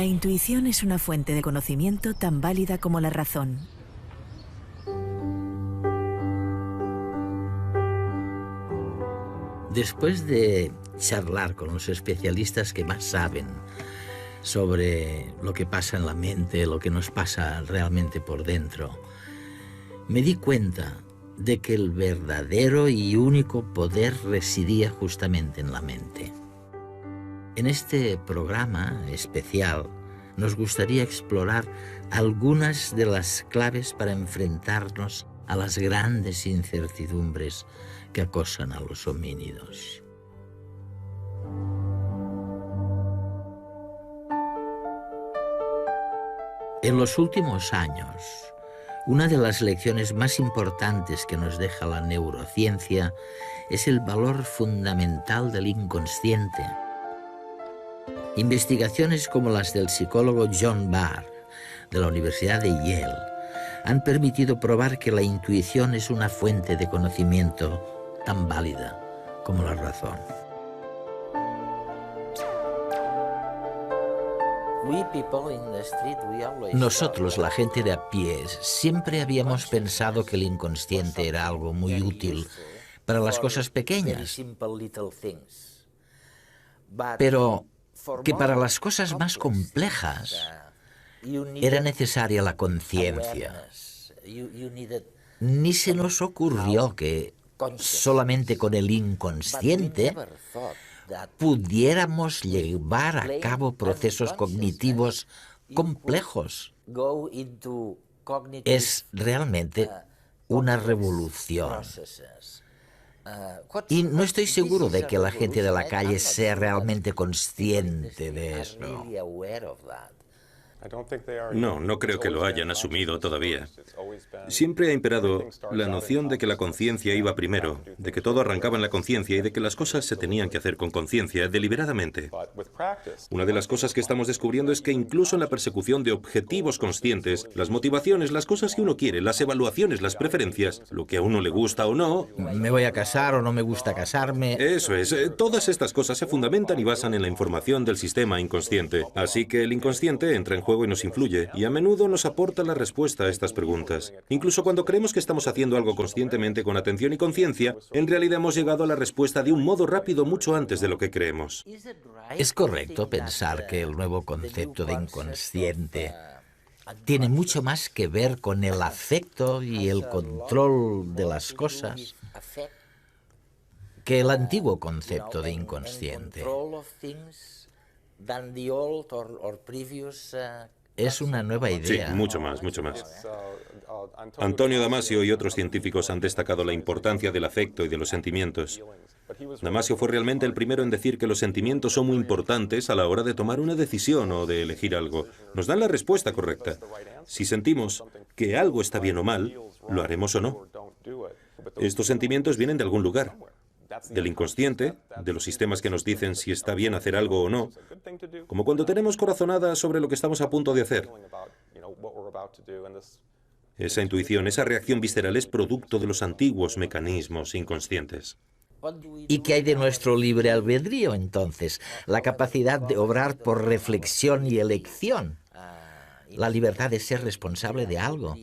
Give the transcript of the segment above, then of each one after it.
La intuición es una fuente de conocimiento tan válida como la razón. Después de charlar con los especialistas que más saben sobre lo que pasa en la mente, lo que nos pasa realmente por dentro, me di cuenta de que el verdadero y único poder residía justamente en la mente. En este programa especial nos gustaría explorar algunas de las claves para enfrentarnos a las grandes incertidumbres que acosan a los homínidos. En los últimos años, una de las lecciones más importantes que nos deja la neurociencia es el valor fundamental del inconsciente. Investigaciones como las del psicólogo John Barr, de la Universidad de Yale, han permitido probar que la intuición es una fuente de conocimiento tan válida como la razón. Nosotros, la gente de a pie, siempre habíamos pensado que el inconsciente era algo muy útil para las cosas pequeñas, pero que para las cosas más complejas era necesaria la conciencia. Ni se nos ocurrió que solamente con el inconsciente pudiéramos llevar a cabo procesos cognitivos complejos. Es realmente una revolución. Y no estoy seguro de que la gente de la calle sea realmente consciente de eso. No, no creo que lo hayan asumido todavía. Siempre ha imperado la noción de que la conciencia iba primero, de que todo arrancaba en la conciencia y de que las cosas se tenían que hacer con conciencia, deliberadamente. Una de las cosas que estamos descubriendo es que incluso en la persecución de objetivos conscientes, las motivaciones, las cosas que uno quiere, las evaluaciones, las preferencias, lo que a uno le gusta o no... ¿Me voy a casar o no me gusta casarme? Eso es. Todas estas cosas se fundamentan y basan en la información del sistema inconsciente. Así que el inconsciente entra en juego y nos influye, y a menudo nos aporta la respuesta a estas preguntas. Incluso cuando creemos que estamos haciendo algo conscientemente con atención y conciencia, en realidad hemos llegado a la respuesta de un modo rápido mucho antes de lo que creemos. ¿Es correcto pensar que el nuevo concepto de inconsciente tiene mucho más que ver con el afecto y el control de las cosas que el antiguo concepto de inconsciente? Es una nueva idea. Sí, mucho más, mucho más. Antonio Damasio y otros científicos han destacado la importancia del afecto y de los sentimientos. Damasio fue realmente el primero en decir que los sentimientos son muy importantes a la hora de tomar una decisión o de elegir algo. Nos dan la respuesta correcta. Si sentimos que algo está bien o mal, lo haremos o no. Estos sentimientos vienen de algún lugar. Del inconsciente, de los sistemas que nos dicen si está bien hacer algo o no, como cuando tenemos corazonada sobre lo que estamos a punto de hacer. Esa intuición, esa reacción visceral es producto de los antiguos mecanismos inconscientes. ¿Y qué hay de nuestro libre albedrío, entonces? La capacidad de obrar por reflexión y elección. La libertad de ser responsable de algo.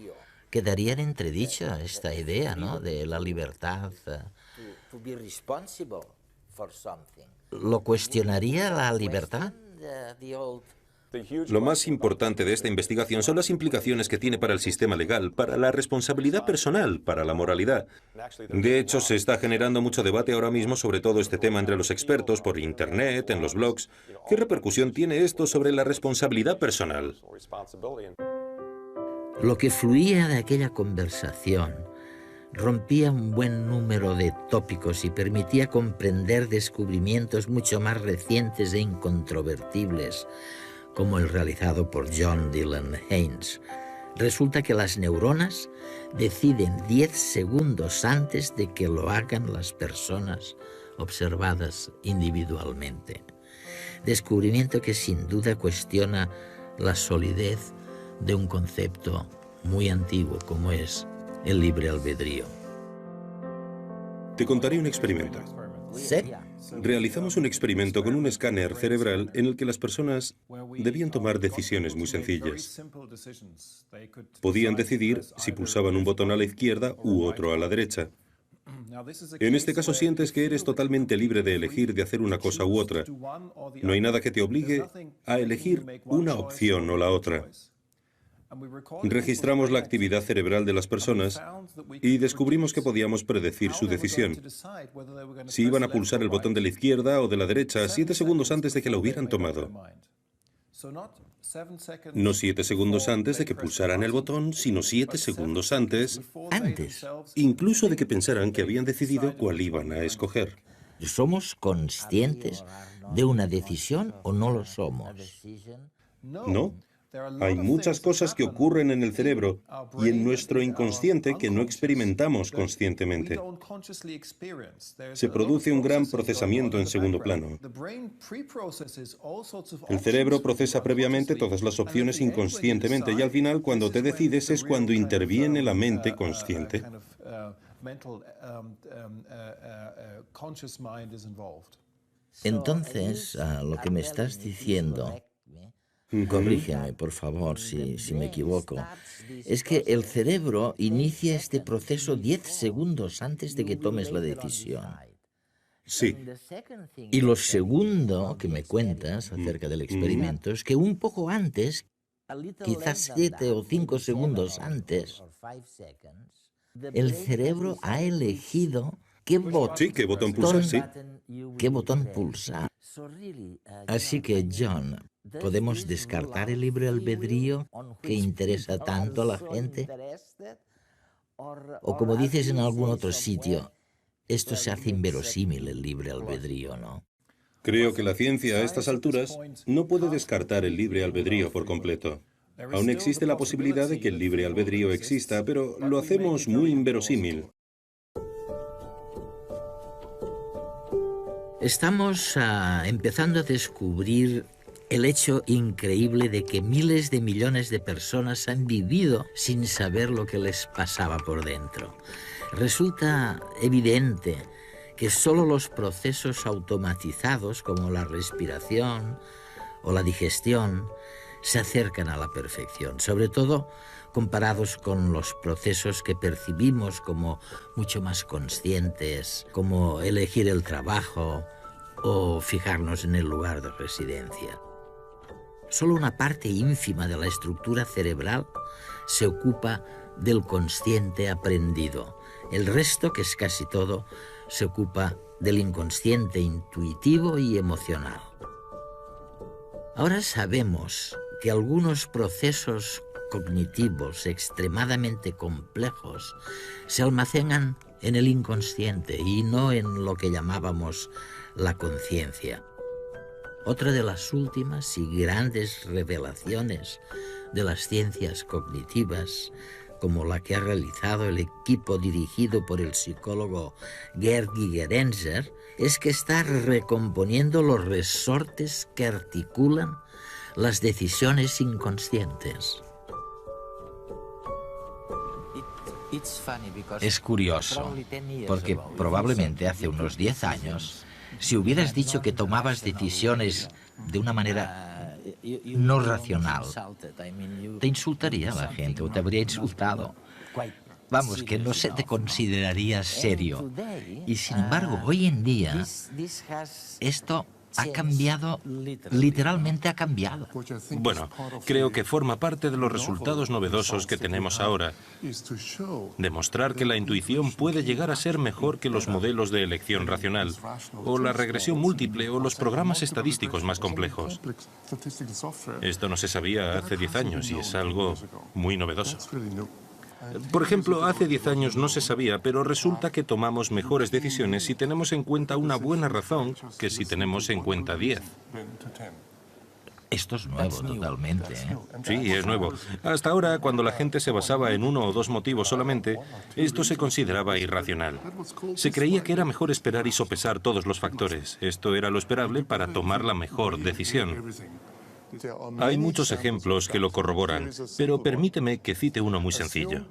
Quedaría en entredicho esta idea, ¿no?, de la libertad. ¿Lo cuestionaría la libertad? Lo más importante de esta investigación son las implicaciones que tiene para el sistema legal, para la responsabilidad personal, para la moralidad. De hecho, se está generando mucho debate ahora mismo sobre todo este tema entre los expertos, por Internet, en los blogs. ¿Qué repercusión tiene esto sobre la responsabilidad personal? Lo que fluía de aquella conversación rompía un buen número de tópicos y permitía comprender descubrimientos mucho más recientes e incontrovertibles, como el realizado por John Dylan Haynes. Resulta que las neuronas deciden 10 segundos antes de que lo hagan las personas observadas individualmente. Descubrimiento que sin duda cuestiona la solidez de un concepto muy antiguo como es el libre albedrío. Te contaré un experimento. ¿Sí? Realizamos un experimento con un escáner cerebral en el que las personas debían tomar decisiones muy sencillas. Podían decidir si pulsaban un botón a la izquierda u otro a la derecha. En este caso sientes que eres totalmente libre de elegir de hacer una cosa u otra. No hay nada que te obligue a elegir una opción o la otra. Registramos la actividad cerebral de las personas y descubrimos que podíamos predecir su decisión. Si iban a pulsar el botón de la izquierda o de la derecha 7 segundos antes de que la hubieran tomado. No 7 segundos antes de que pulsaran el botón, sino 7 segundos antes, incluso de que pensaran que habían decidido cuál iban a escoger. ¿Somos conscientes de una decisión o no lo somos? No. Hay muchas cosas que ocurren en el cerebro y en nuestro inconsciente que no experimentamos conscientemente. Se produce un gran procesamiento en segundo plano. El cerebro procesa previamente todas las opciones inconscientemente y al final, cuando te decides, es cuando interviene la mente consciente. Entonces, lo que me estás diciendo, corrígeme, por favor, si me equivoco, es que el cerebro inicia este proceso 10 segundos antes de que tomes la decisión. Sí. Y lo segundo que me cuentas acerca del experimento es que un poco antes, quizás 7 o 5 segundos antes, el cerebro ha elegido qué botón pulsar, sí. ¿Qué botón pulsar? Así que, John, ¿podemos descartar el libre albedrío que interesa tanto a la gente? O como dices en algún otro sitio, esto se hace inverosímil el libre albedrío, ¿no? Creo que la ciencia a estas alturas no puede descartar el libre albedrío por completo. Aún existe la posibilidad de que el libre albedrío exista, pero lo hacemos muy inverosímil. Estamos empezando a descubrir el hecho increíble de que miles de millones de personas han vivido sin saber lo que les pasaba por dentro. Resulta evidente que solo los procesos automatizados como la respiración o la digestión se acercan a la perfección, sobre todo comparados con los procesos que percibimos como mucho más conscientes, como elegir el trabajo o fijarnos en el lugar de residencia. Solo una parte ínfima de la estructura cerebral se ocupa del consciente aprendido. El resto, que es casi todo, se ocupa del inconsciente intuitivo y emocional. Ahora sabemos que algunos procesos cognitivos extremadamente complejos se almacenan en el inconsciente y no en lo que llamábamos la conciencia. Otra de las últimas y grandes revelaciones de las ciencias cognitivas, como la que ha realizado el equipo dirigido por el psicólogo Gerd Gigerenzer, es que está recomponiendo los resortes que articulan las decisiones inconscientes. Es curioso, porque probablemente hace unos 10 años, si hubieras dicho que tomabas decisiones de una manera no racional, te insultaría la gente o te habría insultado. Vamos, que no se te consideraría serio. Y sin embargo, hoy en día, esto ha cambiado, literalmente ha cambiado. Bueno, creo que forma parte de los resultados novedosos que tenemos ahora. Demostrar que la intuición puede llegar a ser mejor que los modelos de elección racional, o la regresión múltiple, o los programas estadísticos más complejos. Esto no se sabía hace 10 años y es algo muy novedoso. Por ejemplo, hace 10 años no se sabía, pero resulta que tomamos mejores decisiones si tenemos en cuenta una buena razón que si tenemos en cuenta 10. Esto es nuevo totalmente, ¿eh? Sí, es nuevo. Hasta ahora, cuando la gente se basaba en uno o dos motivos solamente, esto se consideraba irracional. Se creía que era mejor esperar y sopesar todos los factores. Esto era lo esperable para tomar la mejor decisión. Hay muchos ejemplos que lo corroboran, pero permíteme que cite uno muy sencillo.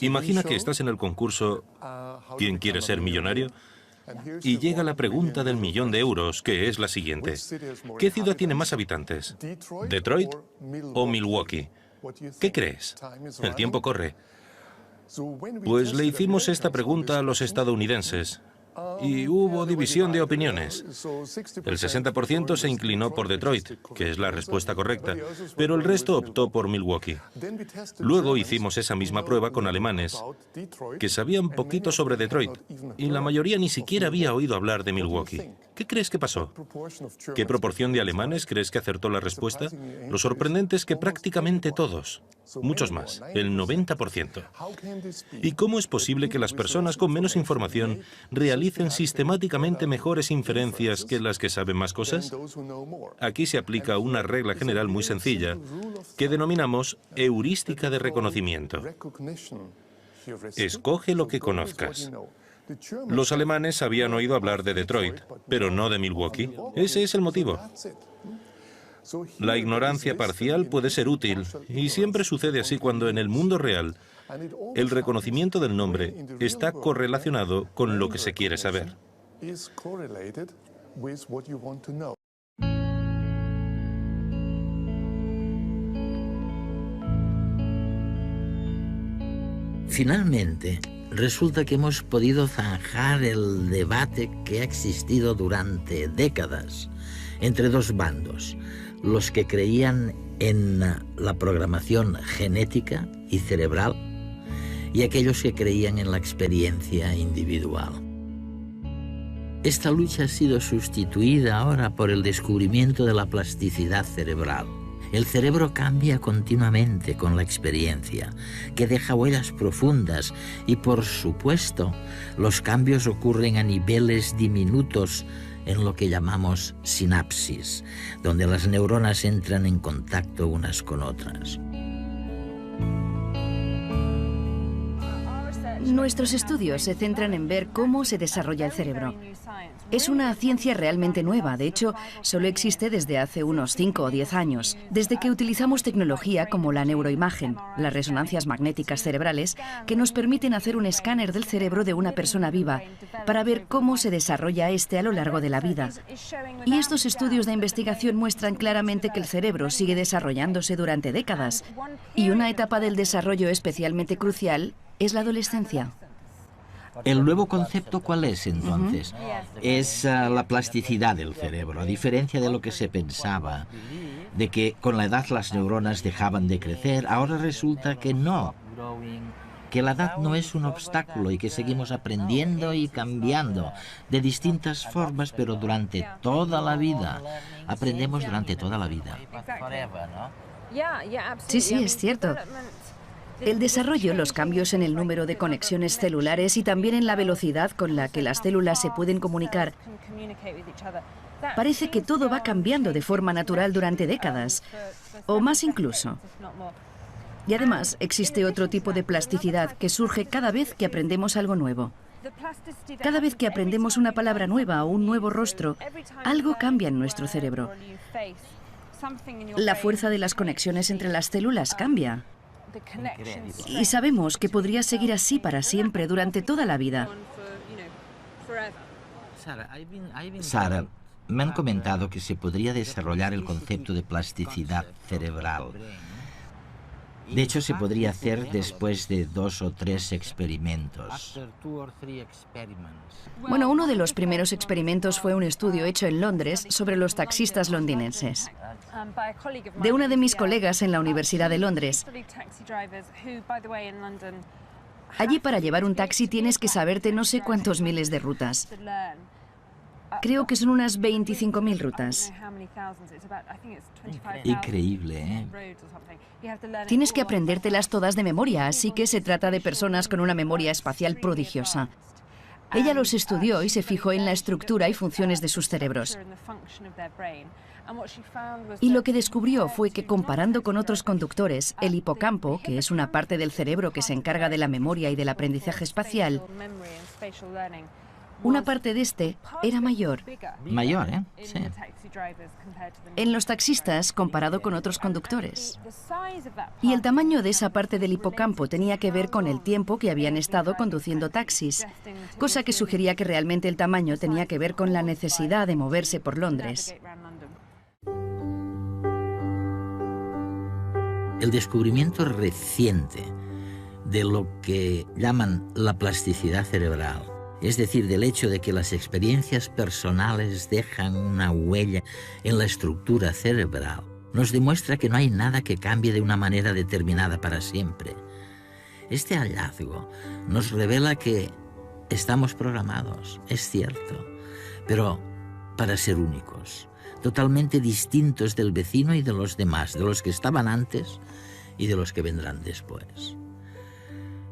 Imagina que estás en el concurso ¿Quién quiere ser millonario? Y llega la pregunta del millón de euros, que es la siguiente. ¿Qué ciudad tiene más habitantes? ¿Detroit o Milwaukee? ¿Qué crees? El tiempo corre. Pues le hicimos esta pregunta a los estadounidenses y hubo división de opiniones. El 60% se inclinó por Detroit, que es la respuesta correcta, pero el resto optó por Milwaukee. Luego hicimos esa misma prueba con alemanes, que sabían poquito sobre Detroit, y la mayoría ni siquiera había oído hablar de Milwaukee. ¿Qué crees que pasó? ¿Qué proporción de alemanes crees que acertó la respuesta? Lo sorprendente es que prácticamente todos, muchos más, el 90%. ¿Y cómo es posible que las personas con menos información realicen sistemáticamente mejores inferencias que las que saben más cosas? Aquí se aplica una regla general muy sencilla que denominamos heurística de reconocimiento. Escoge lo que conozcas. Los alemanes habían oído hablar de Detroit, pero no de Milwaukee. Ese es el motivo. La ignorancia parcial puede ser útil, y siempre sucede así cuando en el mundo real el reconocimiento del nombre está correlacionado con lo que se quiere saber. Finalmente, resulta que hemos podido zanjar el debate que ha existido durante décadas entre dos bandos, los que creían en la programación genética y cerebral y aquellos que creían en la experiencia individual. Esta lucha ha sido sustituida ahora por el descubrimiento de la plasticidad cerebral. El cerebro cambia continuamente con la experiencia, que deja huellas profundas y, por supuesto, los cambios ocurren a niveles diminutos en lo que llamamos sinapsis, donde las neuronas entran en contacto unas con otras. Nuestros estudios se centran en ver cómo se desarrolla el cerebro. Es una ciencia realmente nueva, de hecho, solo existe desde hace unos 5 o 10 años, desde que utilizamos tecnología como la neuroimagen, las resonancias magnéticas cerebrales, que nos permiten hacer un escáner del cerebro de una persona viva para ver cómo se desarrolla este a lo largo de la vida. Y estos estudios de investigación muestran claramente que el cerebro sigue desarrollándose durante décadas, y una etapa del desarrollo especialmente crucial es la adolescencia. ¿El nuevo concepto cuál es entonces? Es la plasticidad del cerebro, a diferencia de lo que se pensaba, de que con la edad las neuronas dejaban de crecer. Ahora resulta que no, que la edad no es un obstáculo y que seguimos aprendiendo y cambiando de distintas formas, pero durante toda la vida. Aprendemos durante toda la vida. Sí, sí, es cierto. El desarrollo, los cambios en el número de conexiones celulares y también en la velocidad con la que las células se pueden comunicar. Parece que todo va cambiando de forma natural durante décadas, o más incluso. Y además existe otro tipo de plasticidad que surge cada vez que aprendemos algo nuevo. Cada vez que aprendemos una palabra nueva o un nuevo rostro, algo cambia en nuestro cerebro. La fuerza de las conexiones entre las células cambia. Y sabemos que podría seguir así para siempre, durante toda la vida. Sara, me han comentado que se podría desarrollar el concepto de plasticidad cerebral. De hecho, se podría hacer después de 2 o 3 experimentos. Bueno, uno de los primeros experimentos fue un estudio hecho en Londres sobre los taxistas londinenses, de una de mis colegas en la Universidad de Londres. Allí, para llevar un taxi tienes que saberte no sé cuántos miles de rutas. Creo que son unas 25.000 rutas. Increíble, ¿eh? Tienes que aprendértelas todas de memoria, así que se trata de personas con una memoria espacial prodigiosa. Ella los estudió y se fijó en la estructura y funciones de sus cerebros. Y lo que descubrió fue que, comparando con otros conductores, el hipocampo, que es una parte del cerebro que se encarga de la memoria y del aprendizaje espacial, Una parte de este era mayor. Mayor, ¿eh? Sí. En los taxistas comparado con otros conductores. Y el tamaño de esa parte del hipocampo tenía que ver con el tiempo que habían estado conduciendo taxis, cosa que sugería que realmente el tamaño tenía que ver con la necesidad de moverse por Londres. El descubrimiento reciente de lo que llaman la plasticidad cerebral, es decir, del hecho de que las experiencias personales dejan una huella en la estructura cerebral, nos demuestra que no hay nada que cambie de una manera determinada para siempre. Este hallazgo nos revela que estamos programados, es cierto, pero para ser únicos, totalmente distintos del vecino y de los demás, de los que estaban antes y de los que vendrán después.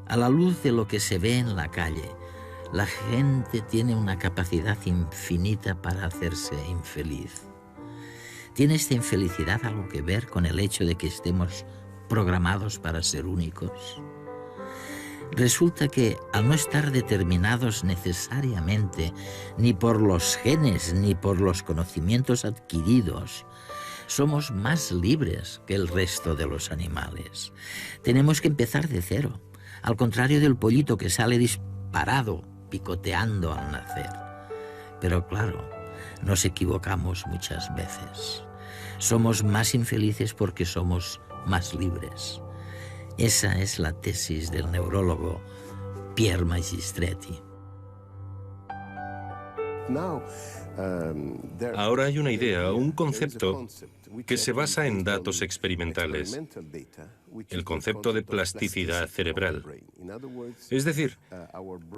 A la luz de lo que se ve en la calle, la gente tiene una capacidad infinita para hacerse infeliz. ¿Tiene esta infelicidad algo que ver con el hecho de que estemos programados para ser únicos? Resulta que al no estar determinados necesariamente ni por los genes ni por los conocimientos adquiridos, somos más libres que el resto de los animales. Tenemos que empezar de cero, al contrario del pollito que sale disparado, picoteando al nacer. Pero claro, nos equivocamos muchas veces. Somos más infelices porque somos más libres. Esa es la tesis del neurólogo Pierre Magistretti. Ahora hay una idea, un concepto que se basa en datos experimentales, el concepto de plasticidad cerebral. Es decir,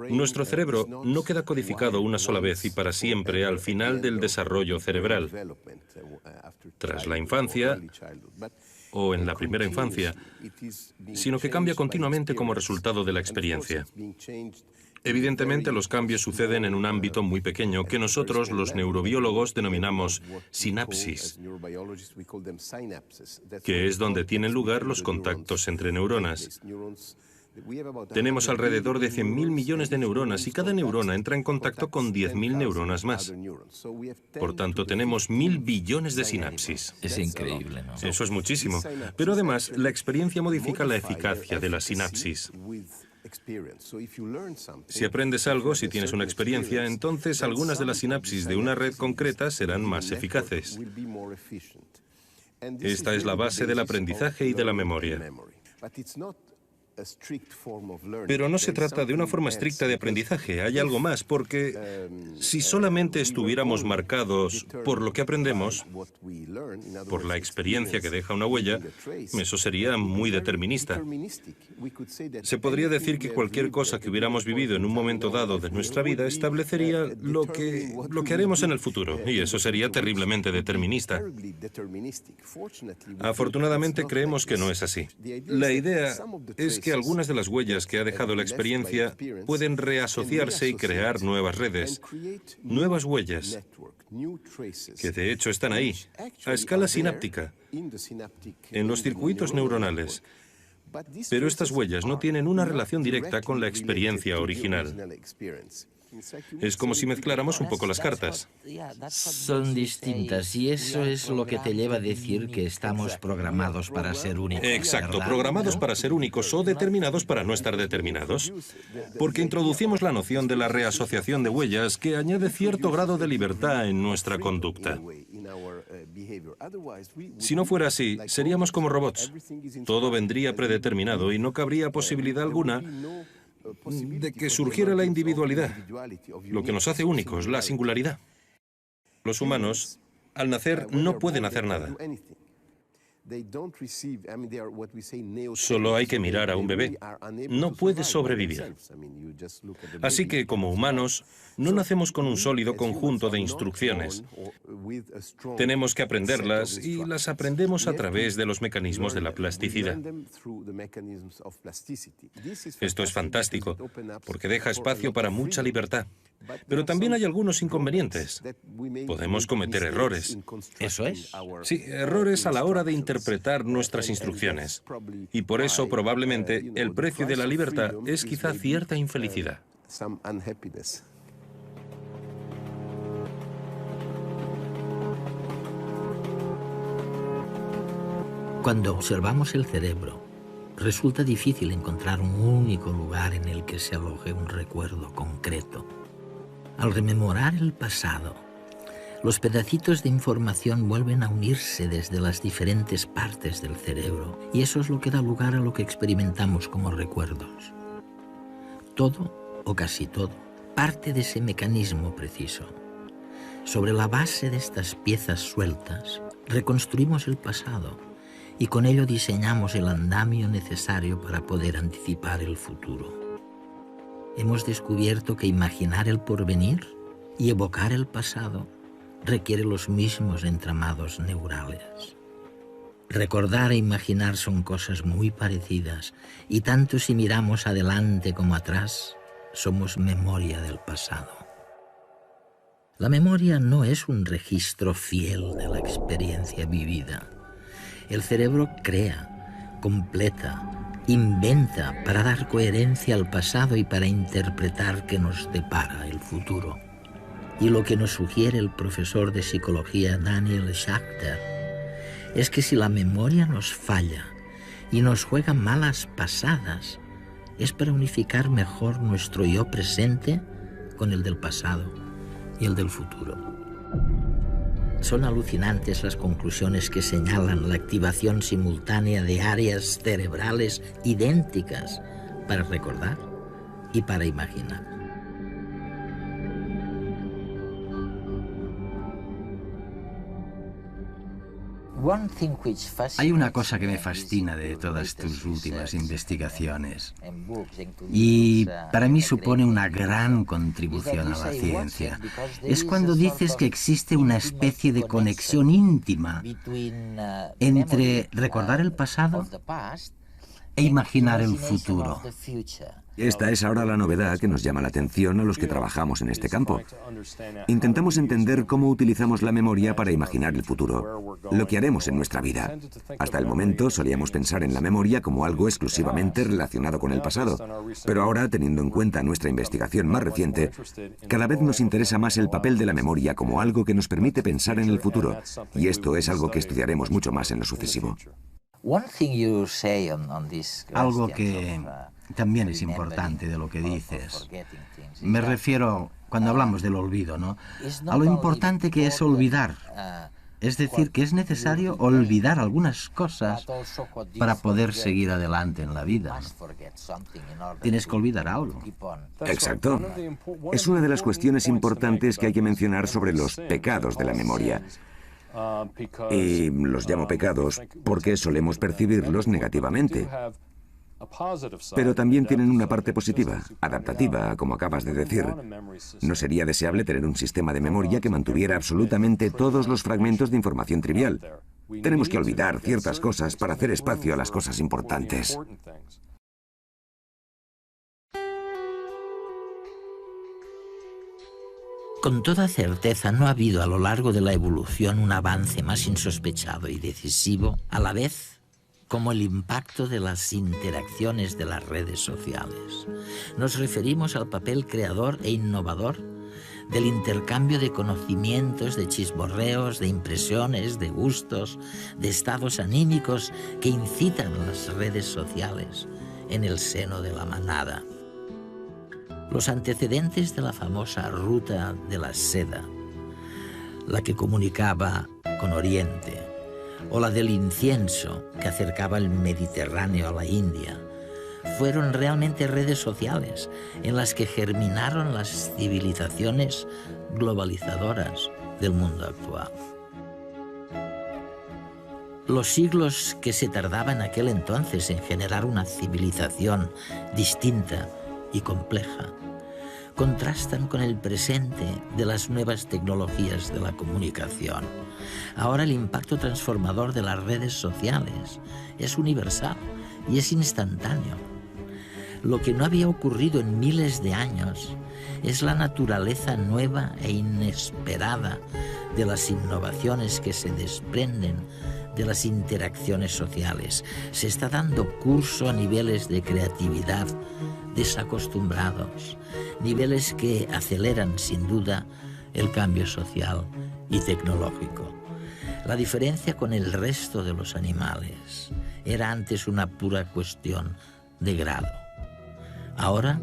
nuestro cerebro no queda codificado una sola vez y para siempre al final del desarrollo cerebral, tras la infancia o en la primera infancia, sino que cambia continuamente como resultado de la experiencia. Evidentemente, los cambios suceden en un ámbito muy pequeño que nosotros, los neurobiólogos, denominamos sinapsis, que es donde tienen lugar los contactos entre neuronas. Tenemos alrededor de 100.000 millones de neuronas y cada neurona entra en contacto con 10.000 neuronas más. Por tanto, tenemos 1.000 billones de sinapsis. Es increíble, ¿no? Eso es muchísimo. Pero además, la experiencia modifica la eficacia de la sinapsis. Si aprendes algo, si tienes una experiencia, entonces algunas de las sinapsis de una red concreta serán más eficaces. Esta es la base del aprendizaje y de la memoria. Pero no se trata de una forma estricta de aprendizaje, hay algo más, porque si solamente estuviéramos marcados por lo que aprendemos, por la experiencia que deja una huella, eso sería muy determinista. Se podría decir que cualquier cosa que hubiéramos vivido en un momento dado de nuestra vida establecería lo que haremos en el futuro, y eso sería terriblemente determinista. Afortunadamente creemos que no es así. La idea es que algunas de las huellas que ha dejado la experiencia pueden reasociarse y crear nuevas redes, nuevas huellas, que de hecho están ahí, a escala sináptica, en los circuitos neuronales. Pero estas huellas no tienen una relación directa con la experiencia original. Es como si mezcláramos un poco las cartas. Son distintas y eso es lo que te lleva a decir que estamos programados para ser únicos. Exacto, ¿verdad? programados para ser únicos o determinados para no estar determinados. Porque introducimos la noción de la reasociación de huellas que añade cierto grado de libertad en nuestra conducta. Si no fuera así, seríamos como robots. Todo vendría predeterminado y no cabría posibilidad alguna de que surgiera la individualidad, lo que nos hace únicos, la singularidad. Los humanos, al nacer, no pueden hacer nada. Solo hay que mirar a un bebé. No puede sobrevivir. Así que, como humanos, no nacemos con un sólido conjunto de instrucciones. Tenemos que aprenderlas y las aprendemos a través de los mecanismos de la plasticidad. Esto es fantástico, porque deja espacio para mucha libertad. Pero también hay algunos inconvenientes. Podemos cometer errores. Eso es. Sí, errores a la hora de interpretar nuestras instrucciones. Y por eso, probablemente, el precio de la libertad es quizá cierta infelicidad. Cuando observamos el cerebro, resulta difícil encontrar un único lugar en el que se aloje un recuerdo concreto. Al rememorar el pasado, los pedacitos de información vuelven a unirse desde las diferentes partes del cerebro, y eso es lo que da lugar a lo que experimentamos como recuerdos. Todo, o casi todo, parte de ese mecanismo preciso. Sobre la base de estas piezas sueltas, reconstruimos el pasado y con ello diseñamos el andamio necesario para poder anticipar el futuro. Hemos descubierto que imaginar el porvenir y evocar el pasado requiere los mismos entramados neurales. Recordar e imaginar son cosas muy parecidas, y tanto si miramos adelante como atrás, somos memoria del pasado. La memoria no es un registro fiel de la experiencia vivida. El cerebro crea, completa, inventa para dar coherencia al pasado y para interpretar qué nos depara el futuro. Y lo que nos sugiere el profesor de psicología Daniel Schachter es que si la memoria nos falla y nos juega malas pasadas, es para unificar mejor nuestro yo presente con el del pasado y el del futuro. Son alucinantes las conclusiones que señalan la activación simultánea de áreas cerebrales idénticas para recordar y para imaginar. Hay una cosa que me fascina de todas tus últimas investigaciones y para mí supone una gran contribución a la ciencia. Es cuando dices que existe una especie de conexión íntima entre recordar el pasado e imaginar el futuro. Esta es ahora la novedad que nos llama la atención a los que trabajamos en este campo. Intentamos entender cómo utilizamos la memoria para imaginar el futuro, lo que haremos en nuestra vida. Hasta el momento solíamos pensar en la memoria como algo exclusivamente relacionado con el pasado, pero ahora, teniendo en cuenta nuestra investigación más reciente, cada vez nos interesa más el papel de la memoria como algo que nos permite pensar en el futuro, y esto es algo que estudiaremos mucho más en lo sucesivo. Algo que también es importante de lo que dices. Me refiero, cuando hablamos del olvido, ¿no?, a lo importante que es olvidar. Es decir, que es necesario olvidar algunas cosas para poder seguir adelante en la vida. Tienes que olvidar algo. Exacto. Es una de las cuestiones importantes que hay que mencionar sobre los pecados de la memoria. Y los llamo pecados porque solemos percibirlos negativamente. Pero también tienen una parte positiva, adaptativa, como acabas de decir. No sería deseable tener un sistema de memoria que mantuviera absolutamente todos los fragmentos de información trivial. Tenemos que olvidar ciertas cosas para hacer espacio a las cosas importantes. Con toda certeza, no ha habido a lo largo de la evolución un avance más insospechado y decisivo, a la vez como el impacto de las interacciones de las redes sociales. Nos referimos al papel creador e innovador del intercambio de conocimientos, de chismorreos, de impresiones, de gustos, de estados anímicos que incitan las redes sociales en el seno de la manada. Los antecedentes de la famosa ruta de la seda, la que comunicaba con Oriente, o la del incienso, que acercaba el Mediterráneo a la India, fueron realmente redes sociales en las que germinaron las civilizaciones globalizadoras del mundo actual. Los siglos que se tardaba en aquel entonces en generar una civilización distinta y compleja contrastan con el presente de las nuevas tecnologías de la comunicación. Ahora el impacto transformador de las redes sociales es universal y es instantáneo. Lo que no había ocurrido en miles de años es la naturaleza nueva e inesperada de las innovaciones que se desprenden de las interacciones sociales. Se está dando curso a niveles de creatividad desacostumbrados, niveles que aceleran sin duda el cambio social y tecnológico. La diferencia con el resto de los animales era antes una pura cuestión de grado. Ahora,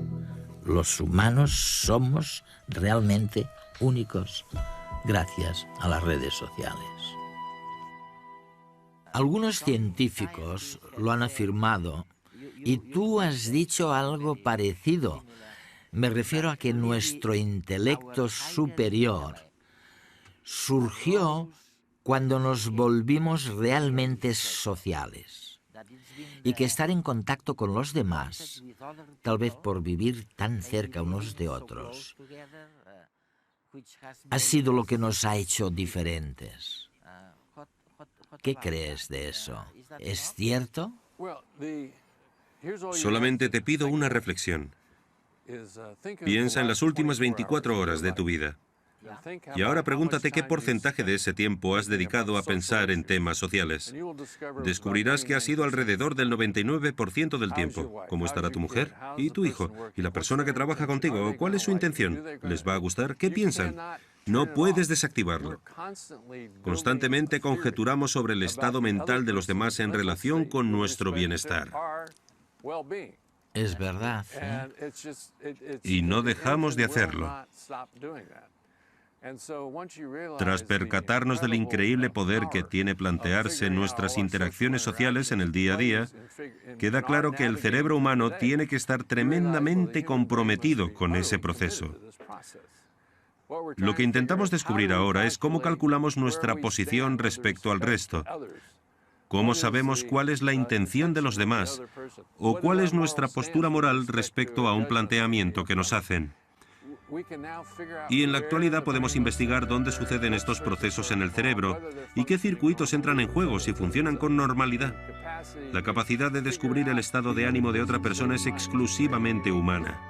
los humanos somos realmente únicos gracias a las redes sociales. Algunos científicos lo han afirmado y tú has dicho algo parecido. Me refiero a que nuestro intelecto superior surgió cuando nos volvimos realmente sociales y que estar en contacto con los demás, tal vez por vivir tan cerca unos de otros, ha sido lo que nos ha hecho diferentes. ¿Qué crees de eso? ¿Es cierto? Solamente te pido una reflexión. Piensa en las últimas 24 horas de tu vida. Y ahora pregúntate qué porcentaje de ese tiempo has dedicado a pensar en temas sociales. Descubrirás que ha sido alrededor del 99% del tiempo. ¿Cómo estará tu mujer? ¿Y tu hijo? ¿Y la persona que trabaja contigo? ¿Cuál es su intención? ¿Les va a gustar? ¿Qué piensan? No puedes desactivarlo. Constantemente conjeturamos sobre el estado mental de los demás en relación con nuestro bienestar. Es verdad, ¿eh? Y no dejamos de hacerlo. Tras percatarnos del increíble poder que tiene plantearse nuestras interacciones sociales en el día a día, queda claro que el cerebro humano tiene que estar tremendamente comprometido con ese proceso. Lo que intentamos descubrir ahora es cómo calculamos nuestra posición respecto al resto. ¿Cómo sabemos cuál es la intención de los demás? ¿O cuál es nuestra postura moral respecto a un planteamiento que nos hacen? Y en la actualidad podemos investigar dónde suceden estos procesos en el cerebro y qué circuitos entran en juego si funcionan con normalidad. La capacidad de descubrir el estado de ánimo de otra persona es exclusivamente humana.